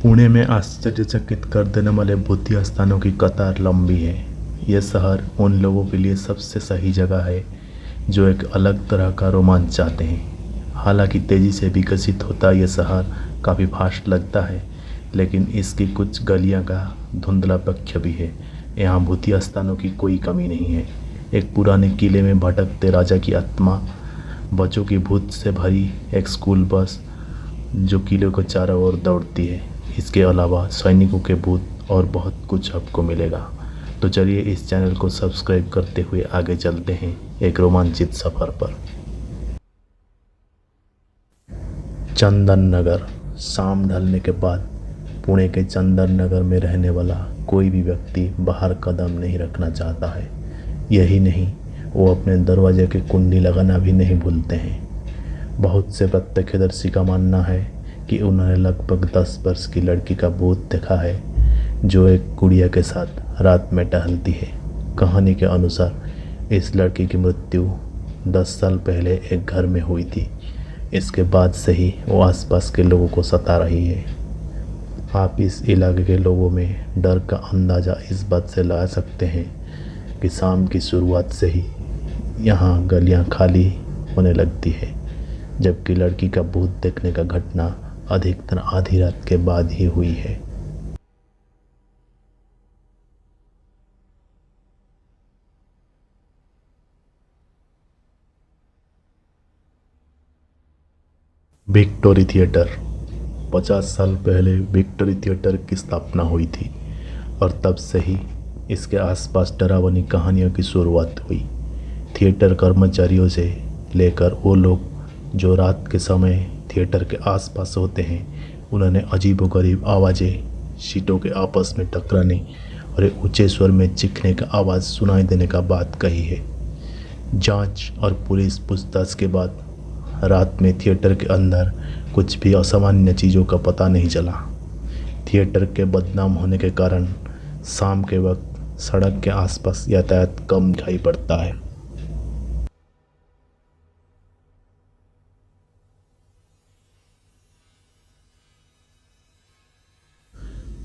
पुणे में आश्चर्यचकित कर देने वाले भूतिया स्थानों की कतार लंबी है। यह शहर उन लोगों के लिए सबसे सही जगह है जो एक अलग तरह का रोमांच चाहते हैं। हालांकि तेज़ी से विकसित होता यह शहर काफ़ी फास्ट लगता है, लेकिन इसकी कुछ गलियां का धुंधला पक्ष भी है। यहाँ भूतिया स्थानों की कोई कमी नहीं है। एक पुराने किले में भटकते राजा की आत्मा, बच्चों की भूत से भरी एक स्कूल बस जो किले को चारों ओर दौड़ती है। इसके अलावा सैनिकों के भूत और बहुत कुछ आपको मिलेगा। तो चलिए इस चैनल को सब्सक्राइब करते हुए आगे चलते हैं एक रोमांचित सफ़र पर। चंदन नगर। शाम ढलने के बाद पुणे के चंदन नगर में रहने वाला कोई भी व्यक्ति बाहर कदम नहीं रखना चाहता है। यही नहीं, वो अपने दरवाजे की कुंडी लगाना भी नहीं भूलते हैं। बहुत से प्रत्यक्षदर्शी का मानना है कि उन्होंने लगभग 10 वर्ष की लड़की का भूत देखा है जो एक गुड़िया के साथ रात में टहलती है। कहानी के अनुसार इस लड़की की मृत्यु 10 साल पहले एक घर में हुई थी। इसके बाद से ही वो आसपास के लोगों को सता रही है। आप इस इलाके के लोगों में डर का अंदाज़ा इस बात से लगा सकते हैं कि शाम की शुरुआत से ही यहाँ गलियाँ खाली होने लगती है, जबकि लड़की का भूत देखने का घटना अधिकतर आधी रात के बाद ही हुई है। Victory theatre. 50 साल पहले विक्टोरी थिएटर की स्थापना हुई थी और तब से ही इसके आसपास डरावनी कहानियों की शुरुआत हुई। थिएटर कर्मचारियों से लेकर वो लोग जो रात के समय थिएटर के आसपास होते हैं, उन्होंने अजीबोगरीब आवाज़ें, सीटों के आपस में टकराने और एक ऊंचे स्वर में चीखने का आवाज़ सुनाई देने का बात कही है। जांच और पुलिस पूछताछ के बाद रात में थिएटर के अंदर कुछ भी असामान्य चीज़ों का पता नहीं चला। थिएटर के बदनाम होने के कारण शाम के वक्त सड़क के आसपास यातायात कम दिखाई पड़ता है।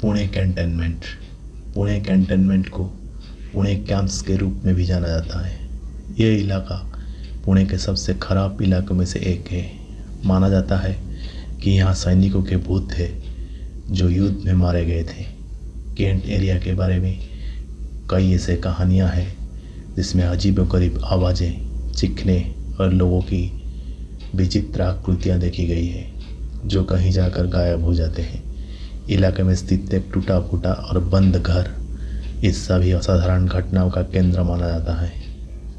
पुणे कैंटोनमेंट। पुणे कैंटोनमेंट को पुणे कैंप्स के रूप में भी जाना जाता है। ये इलाका पुणे के सबसे खराब इलाकों में से एक है। माना जाता है कि यहाँ सैनिकों के भूत थे जो युद्ध में मारे गए थे। कैंट एरिया के बारे में कई ऐसे कहानियाँ हैं जिसमें अजीबोगरीब आवाज़ें, चीखने और लोगों की विचित्र आकृतियाँ देखी गई है जो कहीं जाकर गायब हो जाते हैं। इलाके में स्थित एक टूटा फूटा और बंद घर इस सभी असाधारण घटनाओं का केंद्र माना जाता है।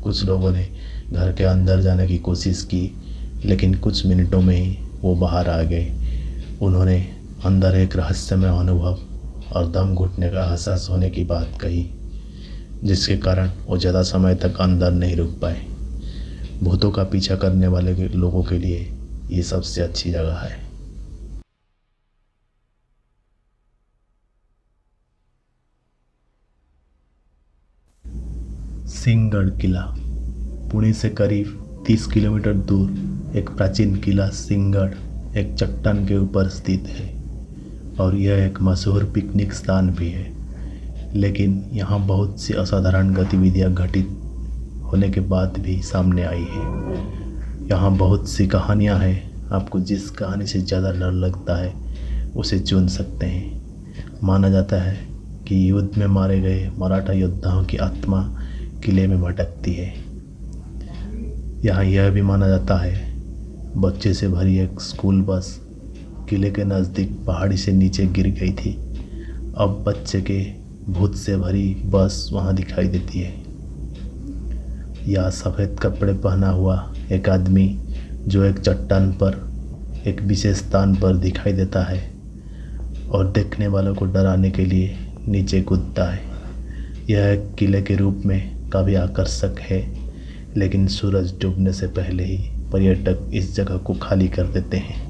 कुछ लोगों ने घर के अंदर जाने की कोशिश की, लेकिन कुछ मिनटों में ही वो बाहर आ गए। उन्होंने अंदर एक रहस्यमय अनुभव और दम घुटने का एहसास होने की बात कही, जिसके कारण वो ज़्यादा समय तक अंदर नहीं रुक पाए। भूतों का पीछा करने वाले लोगों के लिए ये सबसे अच्छी जगह है। सिंहगढ़ किला। पुणे से करीब 30 किलोमीटर दूर एक प्राचीन किला सिंहगढ़ एक चट्टान के ऊपर स्थित है और यह एक मशहूर पिकनिक स्थान भी है। लेकिन यहाँ बहुत सी असाधारण गतिविधियाँ घटित होने के बाद भी सामने आई है। यहाँ बहुत सी कहानियाँ हैं। आपको जिस कहानी से ज़्यादा डर लगता है उसे चुन सकते हैं। माना जाता है कि युद्ध में मारे गए मराठा योद्धाओं की आत्मा किले में भटकती है। यहाँ यह भी माना जाता है बच्चे से भरी एक स्कूल बस किले के नज़दीक पहाड़ी से नीचे गिर गई थी। अब बच्चे के भूत से भरी बस वहाँ दिखाई देती है। या सफ़ेद कपड़े पहना हुआ एक आदमी जो एक चट्टान पर एक विशेष स्थान पर दिखाई देता है और देखने वालों को डराने के लिए नीचे कूदता है। यह एक किले के रूप में काफ़ी आकर्षक है, लेकिन सूरज डूबने से पहले ही पर्यटक इस जगह को खाली कर देते हैं।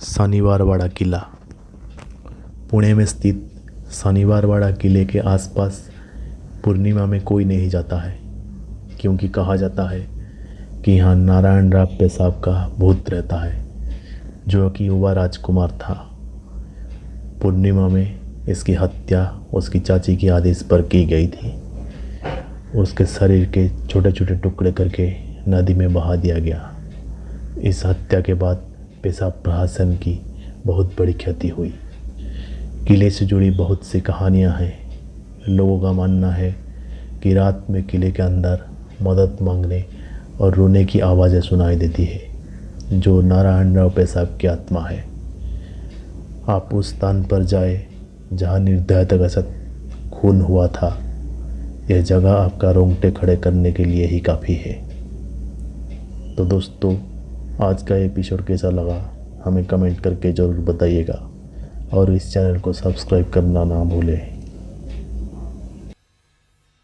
शनिवारवाड़ा किला। पुणे में स्थित शनिवारवाड़ा किले के आसपास पूर्णिमा में कोई नहीं जाता है, क्योंकि कहा जाता है कि यहाँ नारायण राव पेशाब का भूत रहता है, जो कि युवा राजकुमार था। पूर्णिमा में इसकी हत्या उसकी चाची के आदेश पर की गई थी। उसके शरीर के छोटे छोटे टुकड़े करके नदी में बहा दिया गया। इस हत्या के बाद पेशाब प्रशासन की बहुत बड़ी क्षति हुई। किले से जुड़ी बहुत सी कहानियाँ हैं। लोगों का मानना है कि रात में किले के अंदर मदद मांगने और रोने की आवाज़ें सुनाई देती है, जो नारायण राव पेशाब की आत्मा है। आप उस स्थान पर जाए जहाँ निर्दयता के साथ खून हुआ था। यह जगह आपका रोंगटे खड़े करने के लिए ही काफ़ी है। तो दोस्तों, आज का एपिसोड कैसा लगा हमें कमेंट करके ज़रूर बताइएगा और इस चैनल को सब्सक्राइब करना ना भूलें।